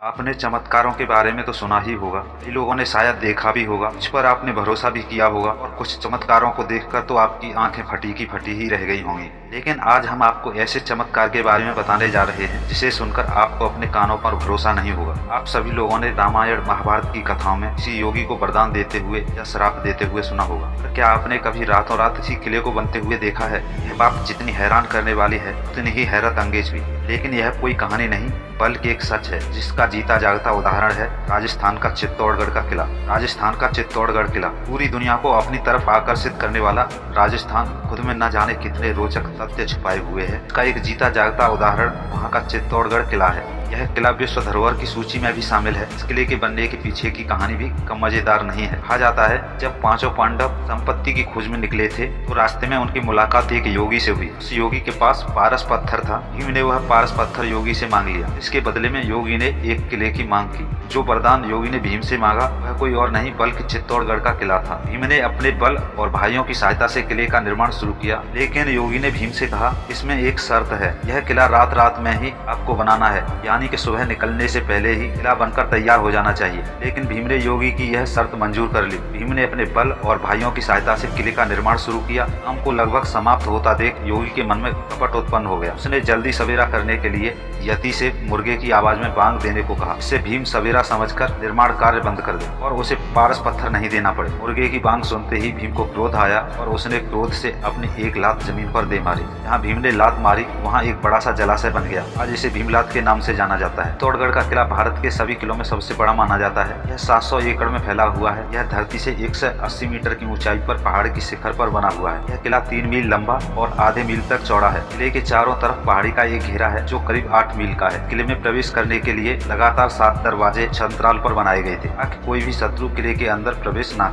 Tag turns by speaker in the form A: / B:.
A: आपने चमत्कारों के बारे में तो सुना ही होगा, कई लोगों ने शायद देखा भी होगा, इस पर आपने भरोसा भी किया होगा और कुछ चमत्कारों को देखकर तो आपकी आंखें फटी की फटी ही रह गई होंगी। लेकिन आज हम आपको ऐसे चमत्कार के बारे में बताने जा रहे हैं जिसे सुनकर आपको अपने कानों पर भरोसा नहीं होगा। आप सभी लोगों ने रामायण महाभारत की कथाओं में किसी योगी को वरदान देते हुए या श्राप देते हुए सुना होगा, पर क्या आपने कभी रातों रात इसी किले को बनते हुए देखा है? यह बात जितनी हैरान करने वाली है उतनी ही हैरत अंगेज भी। लेकिन यह कोई कहानी नहीं बल्कि एक सच है जिसका जीता जागता उदाहरण है राजस्थान का चित्तौड़गढ़ का किला। राजस्थान का चित्तौड़गढ़ किला पूरी दुनिया को अपनी तरफ आकर्षित करने वाला राजस्थान खुद में न जाने कितने रोचक तथ्य छुपाए हुए हैं। इसका एक जीता जागता उदाहरण वहाँ का चित्तौड़गढ़ किला है। यह किला विश्व धरोहर की सूची में भी शामिल है। इस किले के बनने के पीछे की कहानी भी कम मजेदार नहीं है। कहा जाता है जब पांचों पांडव संपत्ति की खोज में निकले थे तो रास्ते में उनकी मुलाकात एक योगी से हुई। उस योगी के पास पारस पत्थर था। भीम ने वह पारस पत्थर योगी से मांग लिया। इसके बदले में योगी ने एक किले की मांग की। जो वरदान योगी ने भीम से मांगा वह कोई और नहीं बल्कि चित्तौड़गढ़ का किला था। भीम ने अपने बल और भाइयों की सहायता से किले का निर्माण शुरू किया, लेकिन योगी ने भीम से कहा इसमें एक शर्त है, यह किला रात रात में ही आपको बनाना है, यानी कि सुबह निकलने से पहले ही किला बनकर तैयार हो जाना चाहिए। लेकिन भीम ने योगी की यह शर्त मंजूर कर ली। भीम ने अपने बल और भाइयों की सहायता से किले का निर्माण शुरू किया। काम को लगभग समाप्त होता देख योगी के मन में कपट उत्पन्न हो गया। उसने जल्दी सवेरा करने के लिए यति से मुर्गे की आवाज में बांग देने को कहा, इससे भीम सवेरा समझकर निर्माण कार्य बंद कर दे और उसे पारस पत्थर नहीं देना पड़े। मुर्गे की बांग सुनते ही भीम को क्रोध आया और उसने क्रोध से अपनी एक लात जमीन पर दे मारी। जहाँ भीम ने लात मारी वहाँ एक बड़ा सा जलाशय बन गया। आज इसे भीमलात के नाम से जाना जाता है। चित्तौड़गढ़ का किला भारत के सभी किलों में सबसे बड़ा माना जाता है। यह 700 एकड़ में फैला हुआ है। यह धरती से 180 मीटर की ऊंचाई पर पहाड़ की शिखर पर बना हुआ है। यह किला 3 मील लंबा और आधे मील तक चौड़ा है। किले के चारों तरफ पहाड़ी का एक घेरा है जो करीब 8 मील का है। किले में प्रवेश करने के लिए लगातार 7 दरवाजे अंतराल पर बनाए गए थे ताकि कोई भी शत्रु किले के अंदर प्रवेश न